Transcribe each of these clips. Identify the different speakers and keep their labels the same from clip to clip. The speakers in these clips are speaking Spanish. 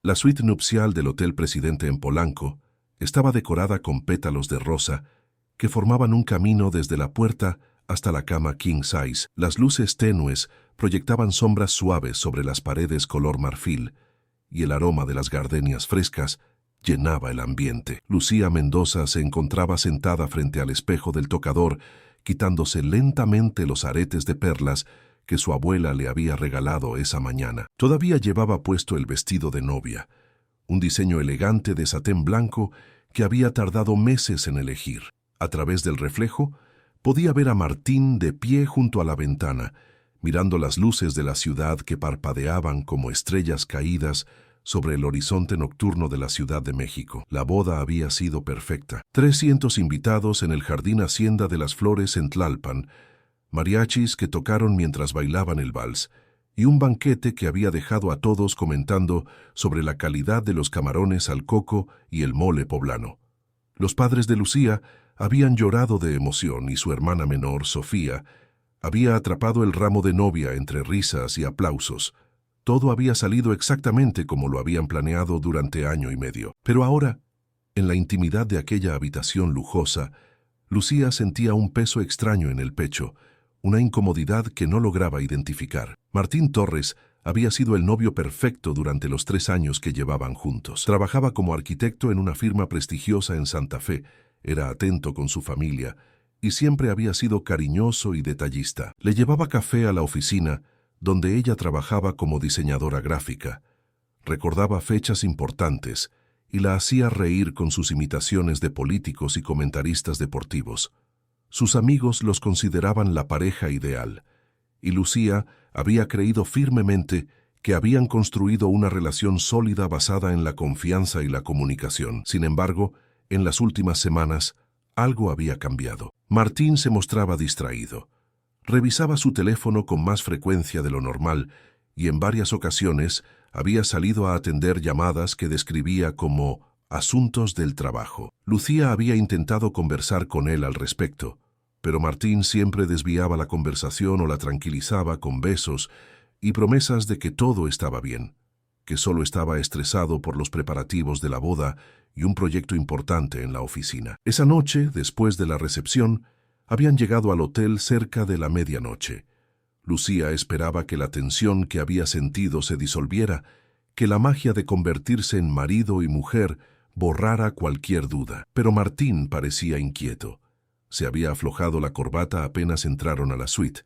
Speaker 1: La suite nupcial del Hotel Presidente en Polanco estaba decorada con pétalos de rosa que formaban un camino desde la puerta hasta la cama king size. Las luces tenues proyectaban sombras suaves sobre las paredes color marfil y el aroma de las gardenias frescas llenaba el ambiente. Lucía Mendoza se encontraba sentada frente al espejo del tocador, quitándose lentamente los aretes de perlas que su abuela le había regalado esa mañana. Todavía llevaba puesto el vestido de novia, un diseño elegante de satén blanco que había tardado meses en elegir. A través del reflejo, podía ver a Martín de pie junto a la ventana, mirando las luces de la ciudad que parpadeaban como estrellas caídas sobre el horizonte nocturno de la Ciudad de México. La boda había sido perfecta. 300 invitados en el Jardín Hacienda de las Flores en Tlalpan, mariachis que tocaron mientras bailaban el vals, y un banquete que había dejado a todos comentando sobre la calidad de los camarones al coco y el mole poblano. Los padres de Lucía habían llorado de emoción y su hermana menor, Sofía, había atrapado el ramo de novia entre risas y aplausos. Todo había salido exactamente como lo habían planeado durante año y medio. Pero ahora, en la intimidad de aquella habitación lujosa, Lucía sentía un peso extraño en el pecho, una incomodidad que no lograba identificar. Martín Torres había sido el novio perfecto durante los 3 años que llevaban juntos. Trabajaba como arquitecto en una firma prestigiosa en Santa Fe, era atento con su familia y siempre había sido cariñoso y detallista. Le llevaba café a la oficina, donde ella trabajaba como diseñadora gráfica. Recordaba fechas importantes y la hacía reír con sus imitaciones de políticos y comentaristas deportivos. Sus amigos los consideraban la pareja ideal, y Lucía había creído firmemente que habían construido una relación sólida basada en la confianza y la comunicación. Sin embargo, en las últimas semanas, algo había cambiado. Martín se mostraba distraído. Revisaba su teléfono con más frecuencia de lo normal y en varias ocasiones había salido a atender llamadas que describía como asuntos del trabajo. Lucía había intentado conversar con él al respecto, pero Martín siempre desviaba la conversación o la tranquilizaba con besos y promesas de que todo estaba bien, que solo estaba estresado por los preparativos de la boda y un proyecto importante en la oficina. Esa noche, después de la recepción, habían llegado al hotel cerca de la medianoche. Lucía esperaba que la tensión que había sentido se disolviera, que la magia de convertirse en marido y mujer borrara cualquier duda. Pero Martín parecía inquieto. Se había aflojado la corbata apenas entraron a la suite.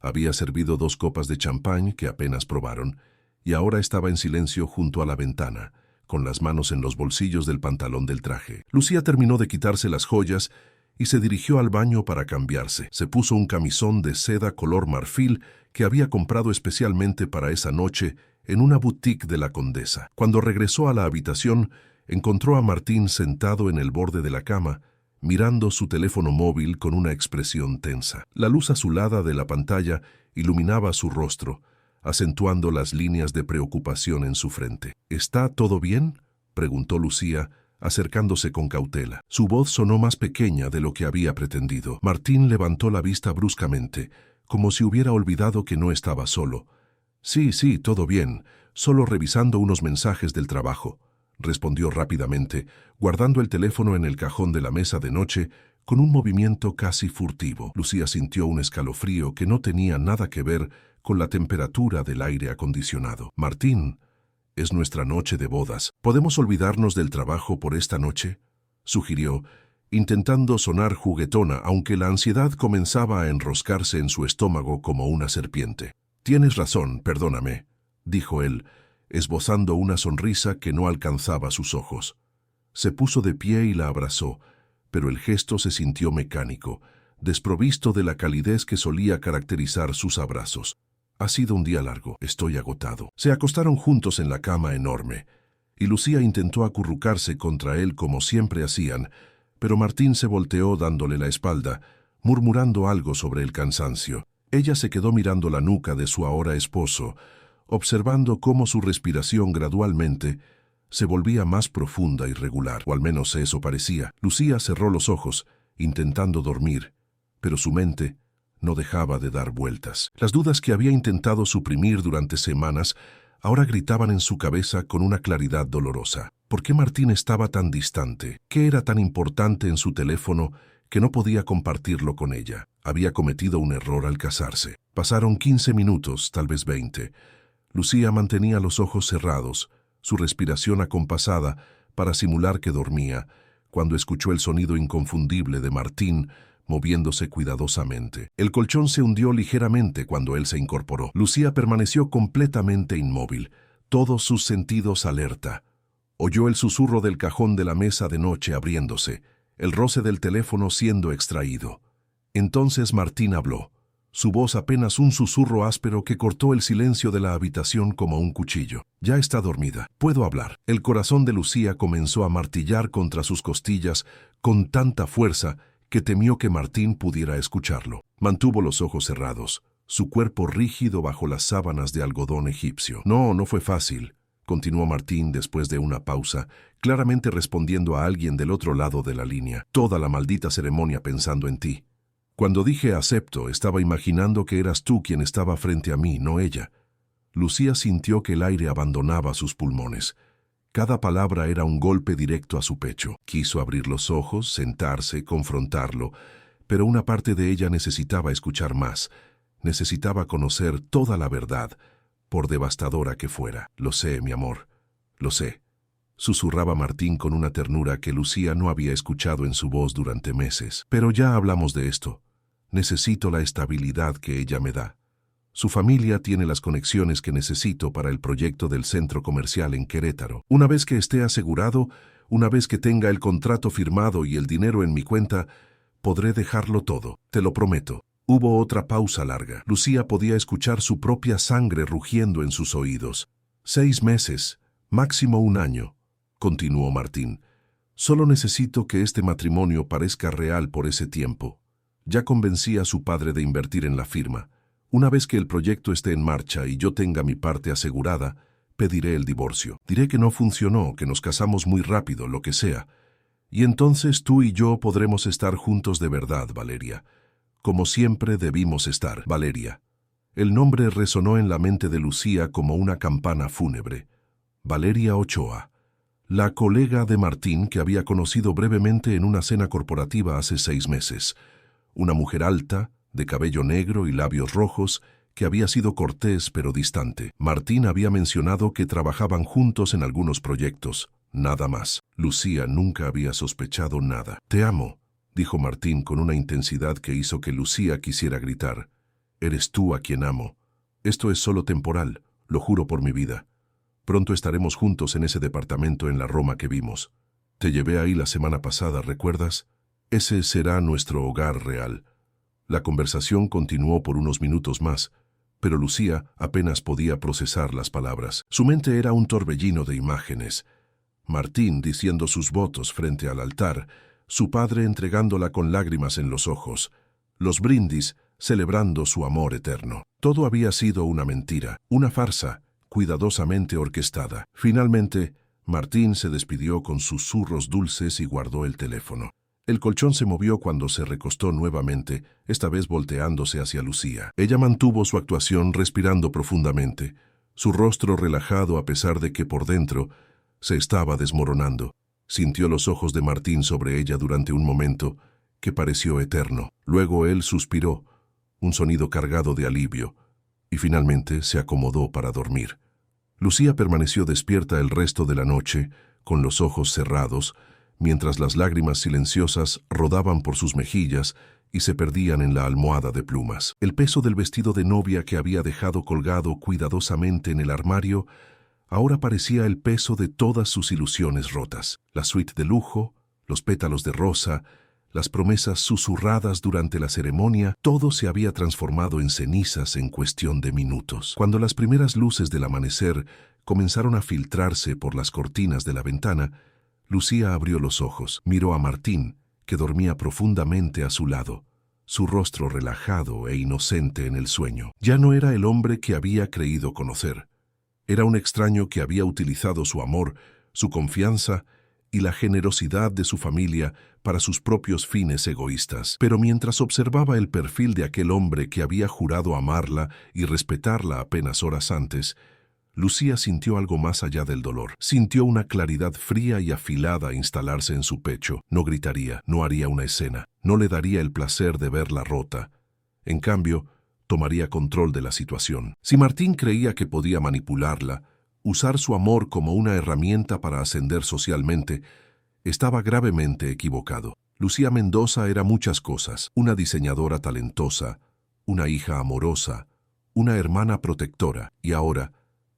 Speaker 1: Había servido 2 copas de champán que apenas probaron, y ahora estaba en silencio junto a la ventana, con las manos en los bolsillos del pantalón del traje. Lucía terminó de quitarse las joyas y se dirigió al baño para cambiarse. Se puso un camisón de seda color marfil que había comprado especialmente para esa noche en una boutique de la Condesa. Cuando regresó a la habitación, encontró a Martín sentado en el borde de la cama, mirando su teléfono móvil con una expresión tensa. La luz azulada de la pantalla iluminaba su rostro, acentuando las líneas de preocupación en su frente. ¿Está todo bien?, preguntó Lucía, acercándose con cautela. Su voz sonó más pequeña de lo que había pretendido. Martín levantó la vista bruscamente, como si hubiera olvidado que no estaba solo. Sí, todo bien, solo revisando unos mensajes del trabajo, respondió rápidamente, guardando el teléfono en el cajón de la mesa de noche con un movimiento casi furtivo. Lucía sintió un escalofrío que no tenía nada que ver con la temperatura del aire acondicionado. Martín, es nuestra noche de bodas. ¿Podemos olvidarnos del trabajo por esta noche?, sugirió, intentando sonar juguetona, aunque la ansiedad comenzaba a enroscarse en su estómago como una serpiente. Tienes razón, perdóname, dijo él, esbozando una sonrisa que no alcanzaba sus ojos. Se puso de pie y la abrazó, pero el gesto se sintió mecánico, desprovisto de la calidez que solía caracterizar sus abrazos. Ha sido un día largo, estoy agotado. Se acostaron juntos en la cama enorme, y Lucía intentó acurrucarse contra él como siempre hacían, pero Martín se volteó dándole la espalda, murmurando algo sobre el cansancio. Ella se quedó mirando la nuca de su ahora esposo, observando cómo su respiración gradualmente se volvía más profunda y regular, o al menos eso parecía. Lucía cerró los ojos, intentando dormir, pero su mente no dejaba de dar vueltas. Las dudas que había intentado suprimir durante semanas ahora gritaban en su cabeza con una claridad dolorosa. ¿Por qué Martín estaba tan distante? ¿Qué era tan importante en su teléfono que no podía compartirlo con ella? Había cometido un error al casarse. Pasaron 15 minutos, tal vez 20. Lucía mantenía los ojos cerrados, su respiración acompasada para simular que dormía, cuando escuchó el sonido inconfundible de Martín moviéndose cuidadosamente. El colchón se hundió ligeramente cuando él se incorporó. Lucía permaneció completamente inmóvil, todos sus sentidos alerta. Oyó el susurro del cajón de la mesa de noche abriéndose, el roce del teléfono siendo extraído. Entonces Martín habló, su voz apenas un susurro áspero que cortó el silencio de la habitación como un cuchillo. Ya está dormida. Puedo hablar. El corazón de Lucía comenzó a martillar contra sus costillas con tanta fuerza que temió que Martín pudiera escucharlo. Mantuvo los ojos cerrados, su cuerpo rígido bajo las sábanas de algodón egipcio. No fue fácil, continuó Martín después de una pausa, claramente respondiendo a alguien del otro lado de la línea. Toda la maldita ceremonia pensando en ti. Cuando dije acepto, estaba imaginando que eras tú quien estaba frente a mí, no ella. Lucía sintió que el aire abandonaba sus pulmones. Cada palabra era un golpe directo a su pecho. Quiso abrir los ojos, sentarse, confrontarlo, pero una parte de ella necesitaba escuchar más. Necesitaba conocer toda la verdad, por devastadora que fuera. Lo sé, mi amor, lo sé, susurraba Martín con una ternura que Lucía no había escuchado en su voz durante meses. Pero ya hablamos de esto. Necesito la estabilidad que ella me da. Su familia tiene las conexiones que necesito para el proyecto del centro comercial en Querétaro. Una vez que esté asegurado, una vez que tenga el contrato firmado y el dinero en mi cuenta, podré dejarlo todo, te lo prometo. Hubo otra pausa larga. Lucía podía escuchar su propia sangre rugiendo en sus oídos. 6 meses, máximo 1 año, continuó Martín. Solo necesito que este matrimonio parezca real por ese tiempo. Ya convencí a su padre de invertir en la firma. Una vez que el proyecto esté en marcha y yo tenga mi parte asegurada, pediré el divorcio. Diré que no funcionó, que nos casamos muy rápido, lo que sea. Y entonces tú y yo podremos estar juntos de verdad, Valeria. Como siempre debimos estar, Valeria. El nombre resonó en la mente de Lucía como una campana fúnebre. Valeria Ochoa, la colega de Martín que había conocido brevemente en una cena corporativa hace 6 meses. Una mujer alta, de cabello negro y labios rojos, que había sido cortés pero distante. Martín había mencionado que trabajaban juntos en algunos proyectos, nada más. Lucía nunca había sospechado nada. Te amo, dijo Martín con una intensidad que hizo que Lucía quisiera gritar. Eres tú a quien amo. Esto es solo temporal, lo juro por mi vida. Pronto estaremos juntos en ese departamento en la Roma que vimos. Te llevé ahí la semana pasada, ¿recuerdas? Ese será nuestro hogar real. La conversación continuó por unos minutos más, pero Lucía apenas podía procesar las palabras. Su mente era un torbellino de imágenes. Martín diciendo sus votos frente al altar, su padre entregándola con lágrimas en los ojos, los brindis celebrando su amor eterno. Todo había sido una mentira, una farsa, cuidadosamente orquestada. Finalmente, Martín se despidió con susurros dulces y guardó el teléfono. El colchón se movió cuando se recostó nuevamente, esta vez volteándose hacia Lucía. Ella mantuvo su actuación respirando profundamente, su rostro relajado a pesar de que por dentro se estaba desmoronando. Sintió los ojos de Martín sobre ella durante un momento que pareció eterno. Luego él suspiró, un sonido cargado de alivio, y finalmente se acomodó para dormir. Lucía permaneció despierta el resto de la noche, con los ojos cerrados, mientras las lágrimas silenciosas rodaban por sus mejillas y se perdían en la almohada de plumas. El peso del vestido de novia que había dejado colgado cuidadosamente en el armario ahora parecía el peso de todas sus ilusiones rotas. La suite de lujo, los pétalos de rosa, las promesas susurradas durante la ceremonia, todo se había transformado en cenizas en cuestión de minutos. Cuando las primeras luces del amanecer comenzaron a filtrarse por las cortinas de la ventana, Lucía abrió los ojos, miró a Martín, que dormía profundamente a su lado, su rostro relajado e inocente en el sueño. Ya no era el hombre que había creído conocer. Era un extraño que había utilizado su amor, su confianza y la generosidad de su familia para sus propios fines egoístas. Pero mientras observaba el perfil de aquel hombre que había jurado amarla y respetarla apenas horas antes, Lucía sintió algo más allá del dolor. Sintió una claridad fría y afilada instalarse en su pecho. No gritaría, no haría una escena, no le daría el placer de verla rota. En cambio, tomaría control de la situación. Si Martín creía que podía manipularla, usar su amor como una herramienta para ascender socialmente, estaba gravemente equivocado. Lucía Mendoza era muchas cosas: una diseñadora talentosa, una hija amorosa, una hermana protectora, y ahora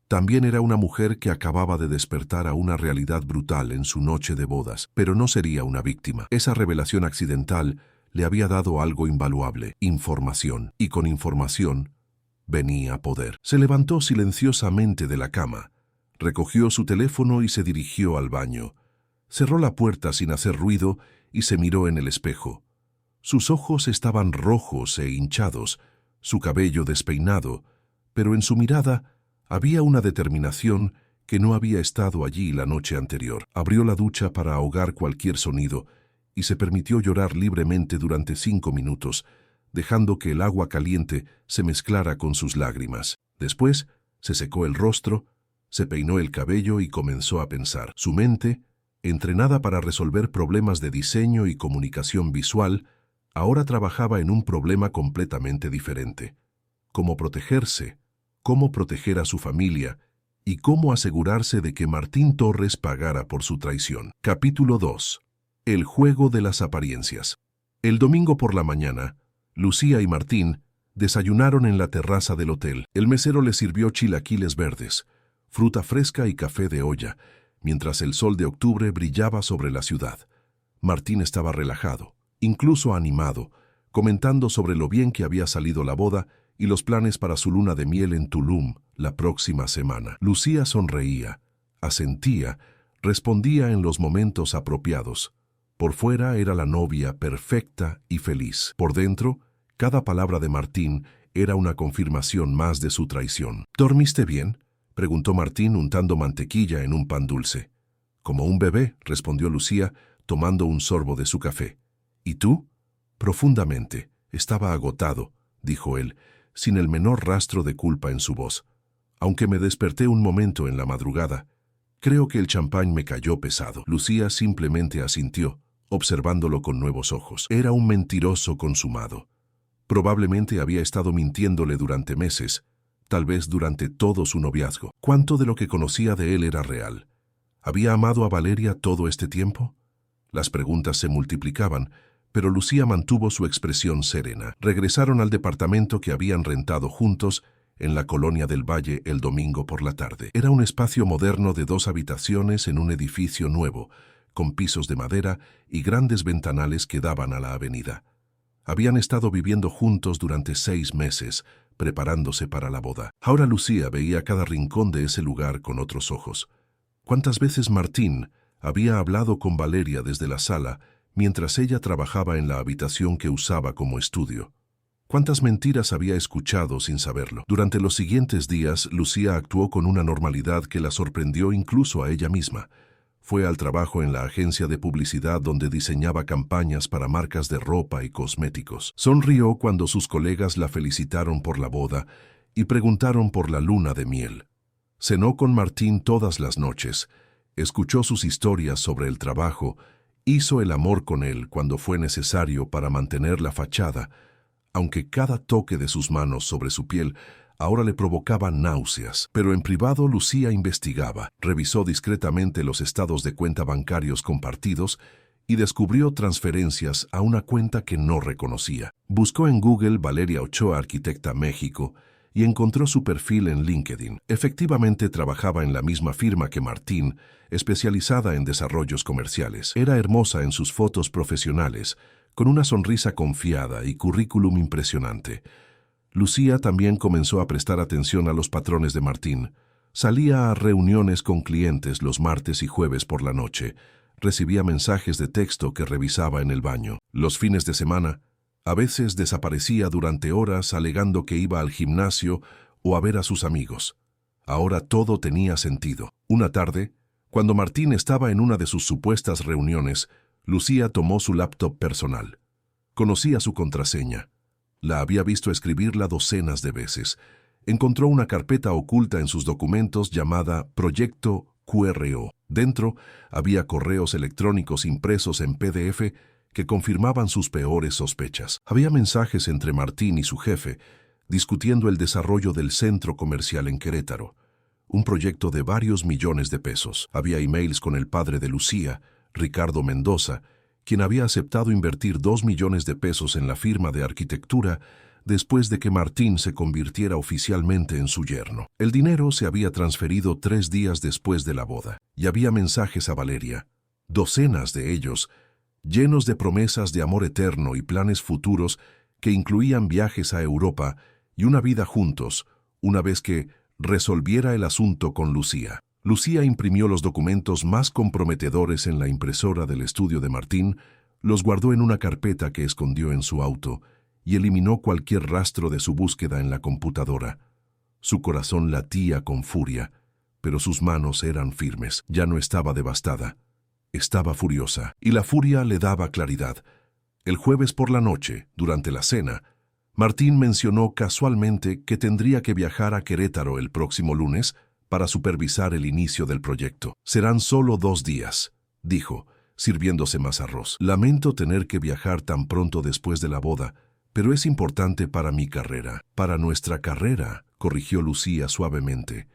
Speaker 1: también era una mujer que acababa de despertar a una realidad brutal en su noche de bodas. Pero no sería una víctima. Esa revelación accidental le había dado algo invaluable: información. Y con información venía poder. Se levantó silenciosamente de la cama, recogió su teléfono y se dirigió al baño. Cerró la puerta sin hacer ruido y se miró en el espejo. Sus ojos estaban rojos e hinchados, su cabello despeinado, pero en su mirada había una determinación que no había estado allí la noche anterior. Abrió la ducha para ahogar cualquier sonido y se permitió llorar libremente durante 5 minutos, dejando que el agua caliente se mezclara con sus lágrimas. Después se secó el rostro, se peinó el cabello y comenzó a pensar. Su mente, entrenada para resolver problemas de diseño y comunicación visual, ahora trabajaba en un problema completamente diferente: cómo protegerse, cómo proteger a su familia y cómo asegurarse de que Martín Torres pagara por su traición. Capítulo 2. El juego de las apariencias. El domingo por la mañana, Lucía y Martín desayunaron en la terraza del hotel. El mesero les sirvió chilaquiles verdes, fruta fresca y café de olla, mientras el sol de octubre brillaba sobre la ciudad. Martín estaba relajado, incluso animado, comentando sobre lo bien que había salido la boda y los planes para su luna de miel en Tulum la próxima semana. Lucía sonreía, asentía, respondía en los momentos apropiados. Por fuera era la novia perfecta y feliz. Por dentro, cada palabra de Martín era una confirmación más de su traición. ¿Dormiste bien?, preguntó Martín untando mantequilla en un pan dulce. Como un bebé, respondió Lucía, tomando un sorbo de su café. ¿Y tú? Profundamente. Estaba agotado, dijo él, sin el menor rastro de culpa en su voz. Aunque me desperté un momento en la madrugada, creo que el champán me cayó pesado. Lucía simplemente asintió, observándolo con nuevos ojos. Era un mentiroso consumado. Probablemente había estado mintiéndole durante meses, tal vez durante todo su noviazgo. ¿Cuánto de lo que conocía de él era real? ¿Había amado a Valeria todo este tiempo? Las preguntas se multiplicaban, pero Lucía mantuvo su expresión serena. Regresaron al departamento que habían rentado juntos en la Colonia del Valle el domingo por la tarde. Era un espacio moderno de 2 habitaciones en un edificio nuevo, con pisos de madera y grandes ventanales que daban a la avenida. Habían estado viviendo juntos durante 6 meses, preparándose para la boda. Ahora Lucía veía cada rincón de ese lugar con otros ojos. ¿Cuántas veces Martín había hablado con Valeria desde la sala mientras ella trabajaba en la habitación que usaba como estudio? ¿Cuántas mentiras había escuchado sin saberlo? Durante los siguientes días, Lucía actuó con una normalidad que la sorprendió incluso a ella misma. Fue al trabajo en la agencia de publicidad donde diseñaba campañas para marcas de ropa y cosméticos. Sonrió cuando sus colegas la felicitaron por la boda y preguntaron por la luna de miel. Cenó con Martín todas las noches, escuchó sus historias sobre el trabajo, hizo el amor con él cuando fue necesario para mantener la fachada, aunque cada toque de sus manos sobre su piel ahora le provocaba náuseas. Pero en privado Lucía investigaba, revisó discretamente los estados de cuenta bancarios compartidos y descubrió transferencias a una cuenta que no reconocía. Buscó en Google Valeria Ochoa, arquitecta México, y encontró su perfil en LinkedIn. Efectivamente trabajaba en la misma firma que Martín, especializada en desarrollos comerciales. Era hermosa en sus fotos profesionales, con una sonrisa confiada y currículum impresionante. Lucía también comenzó a prestar atención a los patrones de Martín. Salía a reuniones con clientes los martes y jueves por la noche. Recibía mensajes de texto que revisaba en el baño. Los fines de semana, a veces desaparecía durante horas alegando que iba al gimnasio o a ver a sus amigos. Ahora todo tenía sentido. Una tarde, cuando Martín estaba en una de sus supuestas reuniones, Lucía tomó su laptop personal. Conocía su contraseña. La había visto escribirla docenas de veces. encontró una carpeta oculta en sus documentos llamada Proyecto QRO. Dentro había correos electrónicos impresos en PDF que confirmaban sus peores sospechas. Había mensajes entre Martín y su jefe, discutiendo el desarrollo del centro comercial en Querétaro, un proyecto de varios millones de pesos. Había emails con el padre de Lucía, Ricardo Mendoza, quien había aceptado invertir 2 millones de pesos en la firma de arquitectura después de que Martín se convirtiera oficialmente en su yerno. El dinero se había transferido 3 días después de la boda, y había mensajes a Valeria, docenas de ellos, llenos de promesas de amor eterno y planes futuros que incluían viajes a Europa y una vida juntos, una vez que resolviera el asunto con Lucía. Lucía imprimió los documentos más comprometedores en la impresora del estudio de Martín, los guardó en una carpeta que escondió en su auto y eliminó cualquier rastro de su búsqueda en la computadora. Su corazón latía con furia, pero sus manos eran firmes. Ya no estaba devastada. Estaba furiosa, y la furia le daba claridad. El jueves por la noche, durante la cena, Martín mencionó casualmente que tendría que viajar a Querétaro el próximo lunes para supervisar el inicio del proyecto. Serán solo 2 días, dijo, sirviéndose más arroz. Lamento tener que viajar tan pronto después de la boda, pero es importante para mi carrera. Para nuestra carrera, corrigió Lucía suavemente.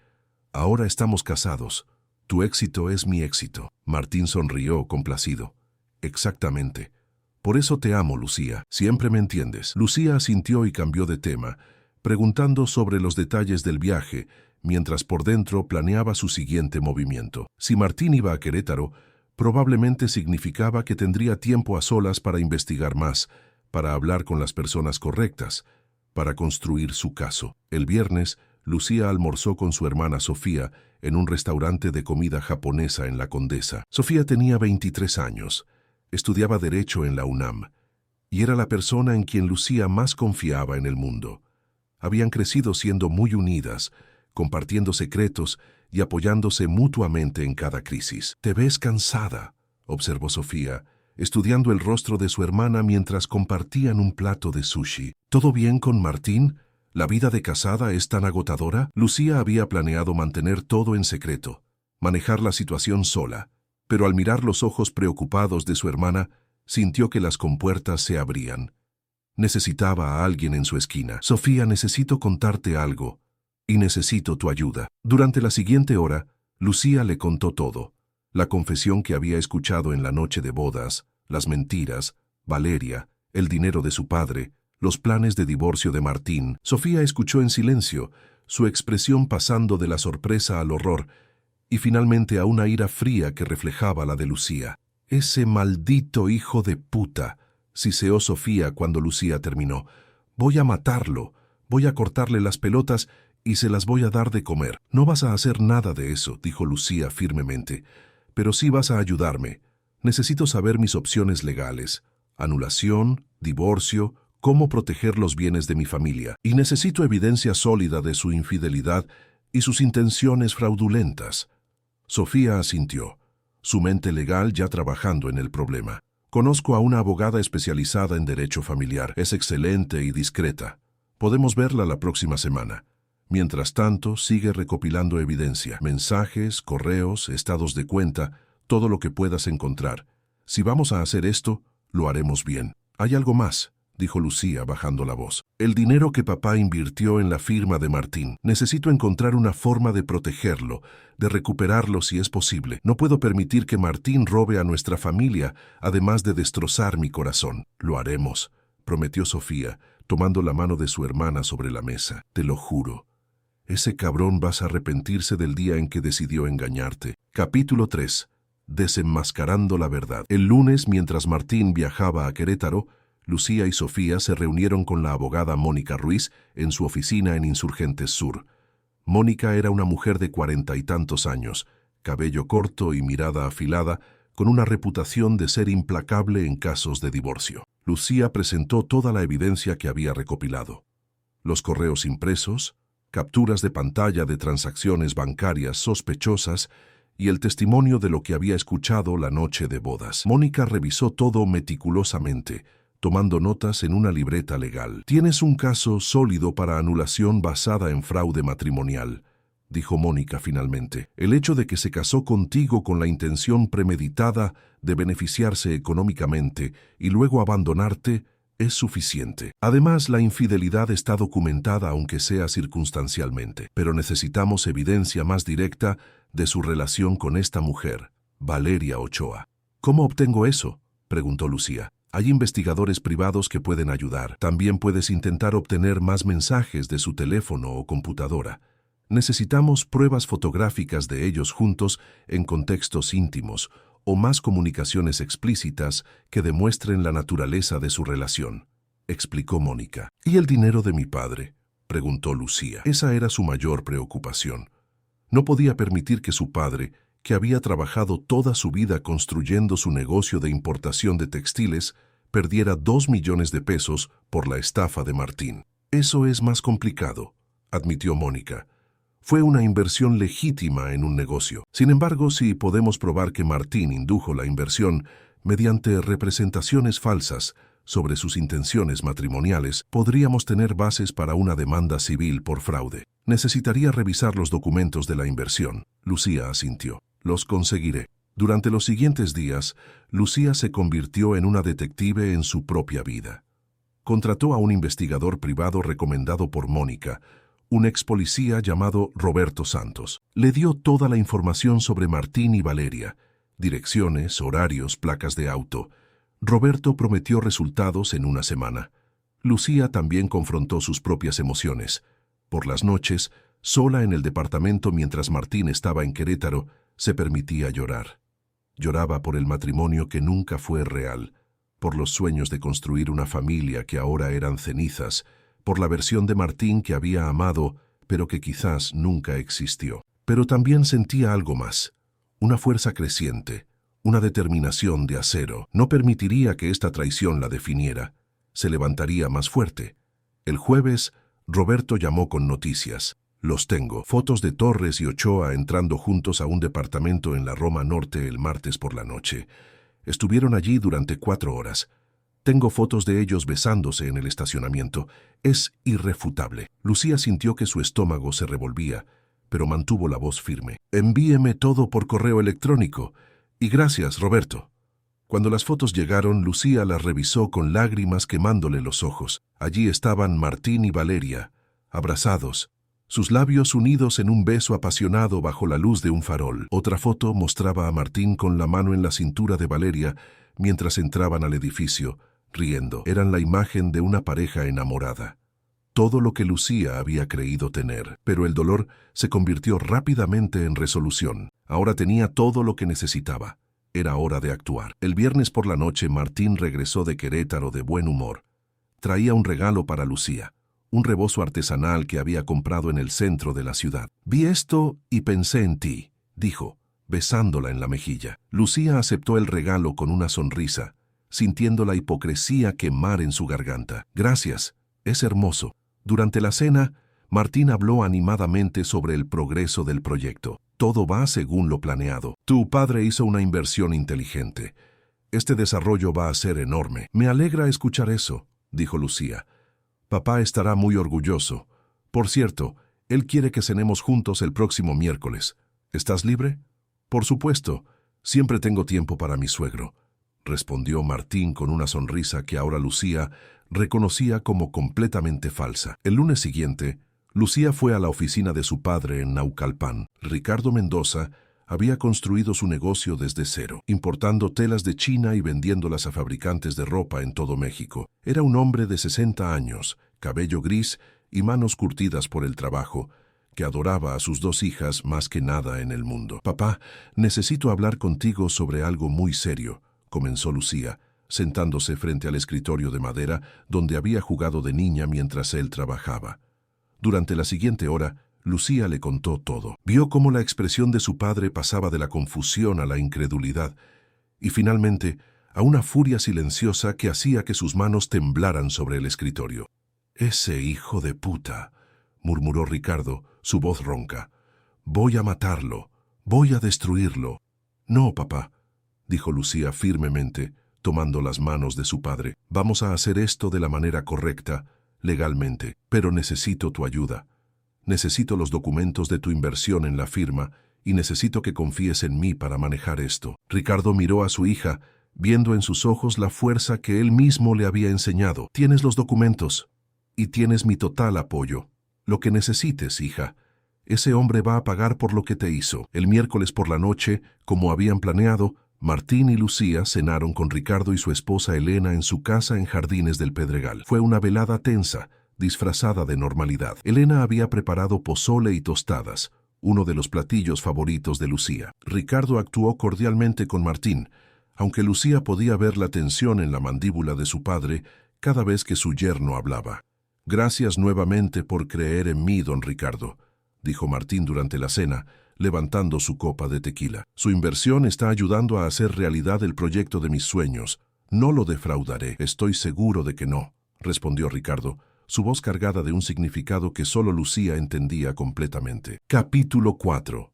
Speaker 1: Ahora estamos casados. Tu éxito es mi éxito. Martín sonrió complacido. Exactamente. Por eso te amo, Lucía. Siempre me entiendes. Lucía asintió y cambió de tema, preguntando sobre los detalles del viaje, mientras por dentro planeaba su siguiente movimiento. Si Martín iba a Querétaro, probablemente significaba que tendría tiempo a solas para investigar más, para hablar con las personas correctas, para construir su caso. El viernes, Lucía almorzó con su hermana Sofía en un restaurante de comida japonesa en La Condesa. Sofía tenía 23 años, estudiaba Derecho en la UNAM, y era la persona en quien Lucía más confiaba en el mundo. Habían crecido siendo muy unidas, compartiendo secretos y apoyándose mutuamente en cada crisis. «Te ves cansada», observó Sofía, estudiando el rostro de su hermana mientras compartían un plato de sushi. «¿Todo bien con Martín? ¿La vida de casada es tan agotadora?» Lucía había planeado mantener todo en secreto, manejar la situación sola, pero al mirar los ojos preocupados de su hermana, sintió que las compuertas se abrían. Necesitaba a alguien en su esquina. «Sofía, necesito contarte algo, y necesito tu ayuda». Durante la siguiente hora, Lucía le contó todo. La confesión que había escuchado en la noche de bodas, las mentiras, Valeria, el dinero de su padre, los planes de divorcio de Martín. Sofía escuchó en silencio, su expresión pasando de la sorpresa al horror, y finalmente a una ira fría que reflejaba la de Lucía. «Ese maldito hijo de puta», siseó Sofía cuando Lucía terminó. «Voy a matarlo, voy a cortarle las pelotas y se las voy a dar de comer». «No vas a hacer nada de eso», dijo Lucía firmemente. «Pero sí vas a ayudarme. Necesito saber mis opciones legales. Anulación, divorcio, cómo proteger los bienes de mi familia. Y necesito evidencia sólida de su infidelidad y sus intenciones fraudulentas». Sofía asintió, su mente legal ya trabajando en el problema. «Conozco a una abogada especializada en derecho familiar. Es excelente y discreta. Podemos verla la próxima semana. Mientras tanto, sigue recopilando evidencia, mensajes, correos, estados de cuenta, todo lo que puedas encontrar. Si vamos a hacer esto, lo haremos bien». «Hay algo más», dijo Lucía bajando la voz. «El dinero que papá invirtió en la firma de Martín. Necesito encontrar una forma de protegerlo, de recuperarlo si es posible. No puedo permitir que Martín robe a nuestra familia, además de destrozar mi corazón». «Lo haremos», prometió Sofía, tomando la mano de su hermana sobre la mesa. «Te lo juro. Ese cabrón vas a arrepentirse del día en que decidió engañarte». Capítulo 3. Desenmascarando la verdad. El lunes, mientras Martín viajaba a Querétaro, Lucía y Sofía se reunieron con la abogada Mónica Ruiz en su oficina en Insurgentes Sur. Mónica era una mujer de 40 y tantos años, cabello corto y mirada afilada, con una reputación de ser implacable en casos de divorcio. Lucía presentó toda la evidencia que había recopilado. Los correos impresos, capturas de pantalla de transacciones bancarias sospechosas y el testimonio de lo que había escuchado la noche de bodas. Mónica revisó todo meticulosamente, tomando notas en una libreta legal. «Tienes un caso sólido para anulación basada en fraude matrimonial», dijo Mónica finalmente. «El hecho de que se casó contigo con la intención premeditada de beneficiarse económicamente y luego abandonarte es suficiente. Además, la infidelidad está documentada aunque sea circunstancialmente, pero necesitamos evidencia más directa de su relación con esta mujer, Valeria Ochoa». «¿Cómo obtengo eso?», preguntó Lucía. «Hay investigadores privados que pueden ayudar. También puedes intentar obtener más mensajes de su teléfono o computadora. Necesitamos pruebas fotográficas de ellos juntos en contextos íntimos o más comunicaciones explícitas que demuestren la naturaleza de su relación», explicó Mónica. «¿Y el dinero de mi padre?», preguntó Lucía. Esa era su mayor preocupación. No podía permitir que su padre, que había trabajado toda su vida construyendo su negocio de importación de textiles, perdiera 2 millones de pesos por la estafa de Martín. «Eso es más complicado», admitió Mónica. «Fue una inversión legítima en un negocio. Sin embargo, si podemos probar que Martín indujo la inversión mediante representaciones falsas sobre sus intenciones matrimoniales, podríamos tener bases para una demanda civil por fraude. Necesitaría revisar los documentos de la inversión». Lucía asintió. «Los conseguiré». Durante los siguientes días, Lucía se convirtió en una detective en su propia vida. Contrató a un investigador privado recomendado por Mónica, un ex policía llamado Roberto Santos. Le dio toda la información sobre Martín y Valeria, direcciones, horarios, placas de auto. Roberto prometió resultados en una semana. Lucía también confrontó sus propias emociones. Por las noches, sola en el departamento mientras Martín estaba en Querétaro, se permitía llorar. Lloraba por el matrimonio que nunca fue real, por los sueños de construir una familia que ahora eran cenizas, por la versión de Martín que había amado, pero que quizás nunca existió. Pero también sentía algo más, una fuerza creciente, una determinación de acero. No permitiría que esta traición la definiera. Se levantaría más fuerte. El jueves, Roberto llamó con noticias. «Los tengo. Fotos de Torres y Ochoa entrando juntos a un departamento en la Roma Norte el martes por la noche. Estuvieron allí durante 4 horas. Tengo fotos de ellos besándose en el estacionamiento. Es irrefutable». Lucía sintió que su estómago se revolvía, pero mantuvo la voz firme. «Envíeme todo por correo electrónico. Y gracias, Roberto». Cuando las fotos llegaron, Lucía las revisó con lágrimas quemándole los ojos. Allí estaban Martín y Valeria, abrazados, sus labios unidos en un beso apasionado bajo la luz de un farol. Otra foto mostraba a Martín con la mano en la cintura de Valeria mientras entraban al edificio, riendo. Eran la imagen de una pareja enamorada. Todo lo que Lucía había creído tener, pero el dolor se convirtió rápidamente en resolución. Ahora tenía todo lo que necesitaba. Era hora de actuar. El viernes por la noche Martín regresó de Querétaro de buen humor. Traía un regalo para Lucía, un rebozo artesanal que había comprado en el centro de la ciudad. «Vi esto y pensé en ti», dijo, besándola en la mejilla. Lucía aceptó el regalo con una sonrisa, sintiendo la hipocresía quemar en su garganta. «Gracias, es hermoso». Durante la cena, Martín habló animadamente sobre el progreso del proyecto. «Todo va según lo planeado. Tu padre hizo una inversión inteligente. Este desarrollo va a ser enorme». «Me alegra escuchar eso», dijo Lucía. «Papá estará muy orgulloso. Por cierto, él quiere que cenemos juntos el próximo miércoles. ¿Estás libre?» «Por supuesto. Siempre tengo tiempo para mi suegro», respondió Martín con una sonrisa que ahora Lucía reconocía como completamente falsa. El lunes siguiente, Lucía fue a la oficina de su padre en Naucalpan. Ricardo Mendoza había construido su negocio desde cero, importando telas de China y vendiéndolas a fabricantes de ropa en todo México. Era un hombre de 60 años, cabello gris y manos curtidas por el trabajo, que adoraba a sus 2 hijas más que nada en el mundo. «Papá, necesito hablar contigo sobre algo muy serio», comenzó Lucía, sentándose frente al escritorio de madera donde había jugado de niña mientras él trabajaba. Durante la siguiente hora, Lucía le contó todo. Vio cómo la expresión de su padre pasaba de la confusión a la incredulidad y finalmente a una furia silenciosa que hacía que sus manos temblaran sobre el escritorio. «Ese hijo de puta», murmuró Ricardo, su voz ronca. «Voy a matarlo. Voy a destruirlo». «No, papá», dijo Lucía firmemente, tomando las manos de su padre. Vamos a hacer esto de la manera correcta, legalmente, pero necesito tu ayuda. Necesito los documentos de tu inversión en la firma y necesito que confíes en mí para manejar esto. Ricardo miró a su hija, viendo en sus ojos la fuerza que él mismo le había enseñado. Tienes los documentos y tienes mi total apoyo. Lo que necesites, hija. Ese hombre va a pagar por lo que te hizo. El miércoles por la noche, como habían planeado, Martín y Lucía cenaron con Ricardo y su esposa Elena en su casa en Jardines del Pedregal. Fue una velada tensa, disfrazada de normalidad. Elena había preparado pozole y tostadas, uno de los platillos favoritos de Lucía. Ricardo actuó cordialmente con Martín, aunque Lucía podía ver la tensión en la mandíbula de su padre cada vez que su yerno hablaba. «Gracias nuevamente por creer en mí, don Ricardo», dijo Martín durante la cena, levantando su copa de tequila. «Su inversión está ayudando a hacer realidad el proyecto de mis sueños. No lo defraudaré». «Estoy seguro de que no», respondió Ricardo, su voz cargada de un significado que solo Lucía entendía completamente. Capítulo 4.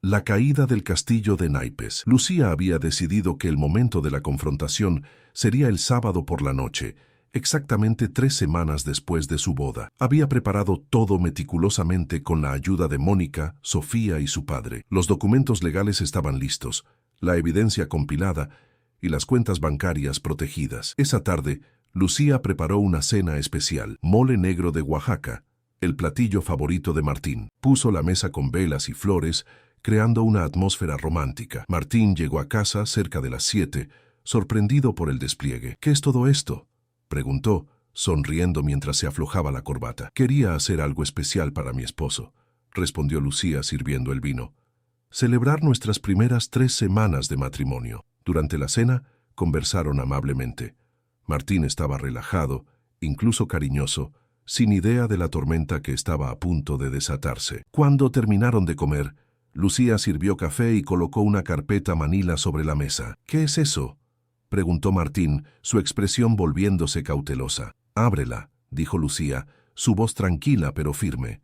Speaker 1: La caída del castillo de naipes. Lucía había decidido que el momento de la confrontación sería el sábado por la noche, exactamente 3 semanas después de su boda. Había preparado todo meticulosamente con la ayuda de Mónica, Sofía y su padre. Los documentos legales estaban listos, la evidencia compilada y las cuentas bancarias protegidas. Esa tarde, Lucía preparó una cena especial, mole negro de Oaxaca, el platillo favorito de Martín. Puso la mesa con velas y flores, creando una atmósfera romántica. Martín llegó a casa cerca de las 7, sorprendido por el despliegue. «¿Qué es todo esto?», preguntó, sonriendo mientras se aflojaba la corbata. «Quería hacer algo especial para mi esposo», respondió Lucía sirviendo el vino. «Celebrar nuestras primeras 3 semanas de matrimonio». Durante la cena, conversaron amablemente. Martín estaba relajado, incluso cariñoso, sin idea de la tormenta que estaba a punto de desatarse. Cuando terminaron de comer, Lucía sirvió café y colocó una carpeta manila sobre la mesa. «¿Qué es eso?», preguntó Martín, su expresión volviéndose cautelosa. «Ábrela», dijo Lucía, su voz tranquila pero firme.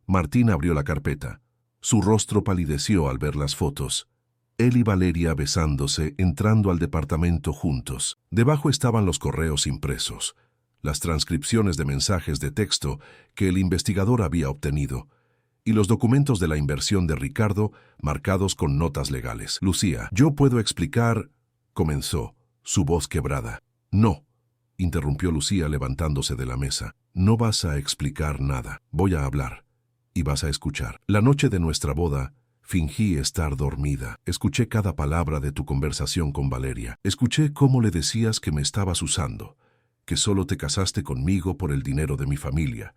Speaker 1: Martín abrió la carpeta. Su rostro palideció al ver las fotos. Él y Valeria besándose, entrando al departamento juntos. Debajo estaban los correos impresos, las transcripciones de mensajes de texto que el investigador había obtenido, y los documentos de la inversión de Ricardo marcados con notas legales. «Lucía, yo puedo explicar», comenzó, su voz quebrada. «No», interrumpió Lucía levantándose de la mesa. «No vas a explicar nada. Voy a hablar. Y vas a escuchar. La noche de nuestra boda, fingí estar dormida. Escuché cada palabra de tu conversación con Valeria. Escuché cómo le decías que me estabas usando, que solo te casaste conmigo por el dinero de mi familia,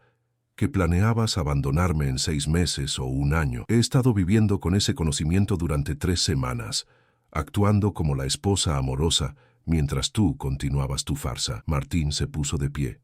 Speaker 1: que planeabas abandonarme en 6 meses o 1 año. He estado viviendo con ese conocimiento durante 3 semanas, actuando como la esposa amorosa, mientras tú continuabas tu farsa». Martín se puso de pie,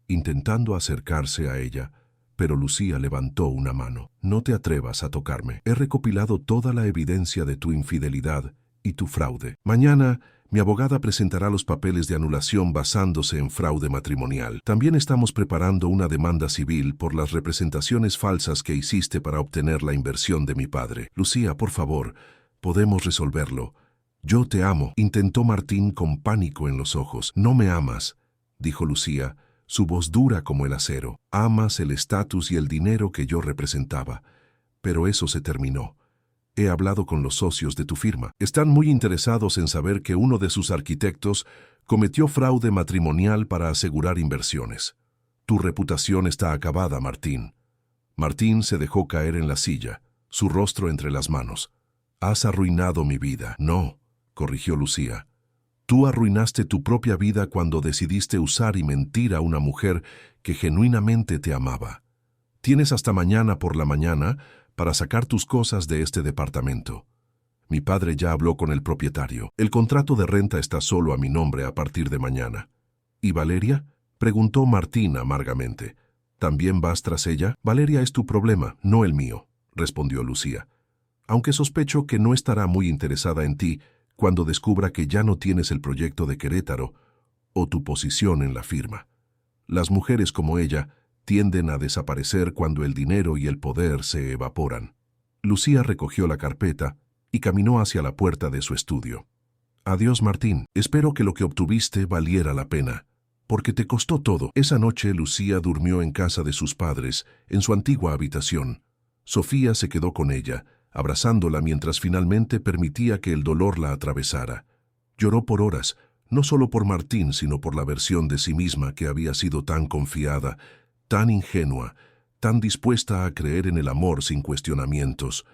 Speaker 1: intentando acercarse a ella, pero Lucía levantó una mano. «No te atrevas a tocarme. He recopilado toda la evidencia de tu infidelidad y tu fraude. Mañana, mi abogada presentará los papeles de anulación basándose en fraude matrimonial. También estamos preparando una demanda civil por las representaciones falsas que hiciste para obtener la inversión de mi padre. Lucía, por favor, podemos resolverlo. Yo te amo», intentó Martín con pánico en los ojos. «No me amas», dijo Lucía, su voz dura como el acero. «Amas el estatus y el dinero que yo representaba, pero eso se terminó. He hablado con los socios de tu firma. Están muy interesados en saber que uno de sus arquitectos cometió fraude matrimonial para asegurar inversiones. Tu reputación está acabada, Martín». Martín se dejó caer en la silla, su rostro entre las manos. «Has arruinado mi vida». «No», corrigió Lucía. «Tú arruinaste tu propia vida cuando decidiste usar y mentir a una mujer que genuinamente te amaba. Tienes hasta mañana por la mañana para sacar tus cosas de este departamento. Mi padre ya habló con el propietario. El contrato de renta está solo a mi nombre a partir de mañana». «¿Y Valeria?», preguntó Martín amargamente. «¿También vas tras ella?» «Valeria es tu problema, no el mío», respondió Lucía. «Aunque sospecho que no estará muy interesada en ti cuando descubra que ya no tienes el proyecto de Querétaro o tu posición en la firma. Las mujeres como ella tienden a desaparecer cuando el dinero y el poder se evaporan». Lucía recogió la carpeta y caminó hacia la puerta de su estudio. Adiós, Martín. Espero que lo que obtuviste valiera la pena, porque te costó todo. Esa noche Lucía durmió en casa de sus padres, en su antigua habitación. Sofía se quedó con ella, abrazándola mientras finalmente permitía que el dolor la atravesara. Lloró por horas, no solo por Martín, sino por la versión de sí misma que había sido tan confiada, tan ingenua, tan dispuesta a creer en el amor sin cuestionamientos.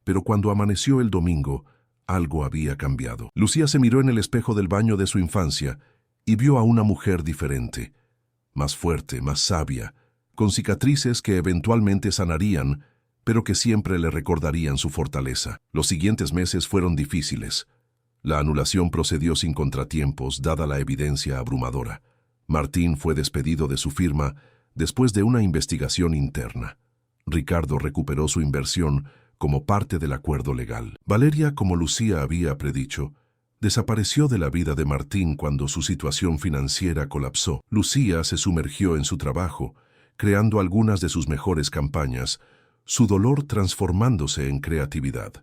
Speaker 1: Pero cuando amaneció el domingo, algo había cambiado. Lucía se miró en el espejo del baño de su infancia y vio a una mujer diferente, más fuerte, más sabia, con cicatrices que eventualmente sanarían, pero que siempre le recordarían su fortaleza. Los siguientes meses fueron difíciles. La anulación procedió sin contratiempos, dada la evidencia abrumadora. Martín fue despedido de su firma después de una investigación interna. Ricardo recuperó su inversión como parte del acuerdo legal. Valeria, como Lucía había predicho, desapareció de la vida de Martín cuando su situación financiera colapsó. Lucía se sumergió en su trabajo, creando algunas de sus mejores campañas, su dolor transformándose en creatividad.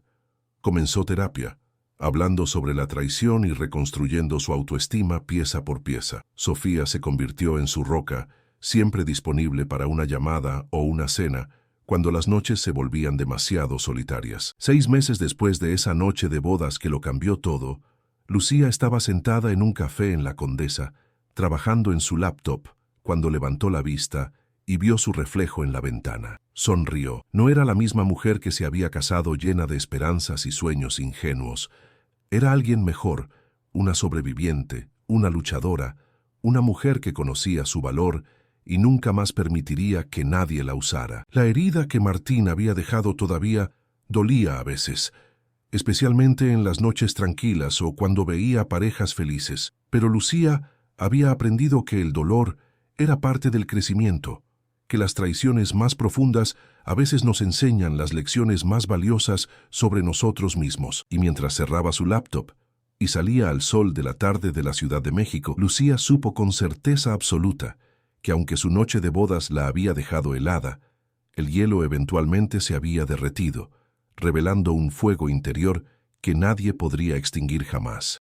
Speaker 1: Comenzó terapia, hablando sobre la traición y reconstruyendo su autoestima pieza por pieza. Sofía se convirtió en su roca, siempre disponible para una llamada o una cena, cuando las noches se volvían demasiado solitarias. 6 meses después de esa noche de bodas que lo cambió todo, Lucía estaba sentada en un café en La Condesa, trabajando en su laptop, cuando levantó la vista y vio su reflejo en la ventana. Sonrió. No era la misma mujer que se había casado llena de esperanzas y sueños ingenuos. Era alguien mejor, una sobreviviente, una luchadora, una mujer que conocía su valor y nunca más permitiría que nadie la usara. La herida que Martín había dejado todavía dolía a veces, especialmente en las noches tranquilas o cuando veía parejas felices. Pero Lucía había aprendido que el dolor era parte del crecimiento, que las traiciones más profundas a veces nos enseñan las lecciones más valiosas sobre nosotros mismos. Y mientras cerraba su laptop y salía al sol de la tarde de la Ciudad de México, Lucía supo con certeza absoluta que aunque su noche de bodas la había dejado helada, el hielo eventualmente se había derretido, revelando un fuego interior que nadie podría extinguir jamás.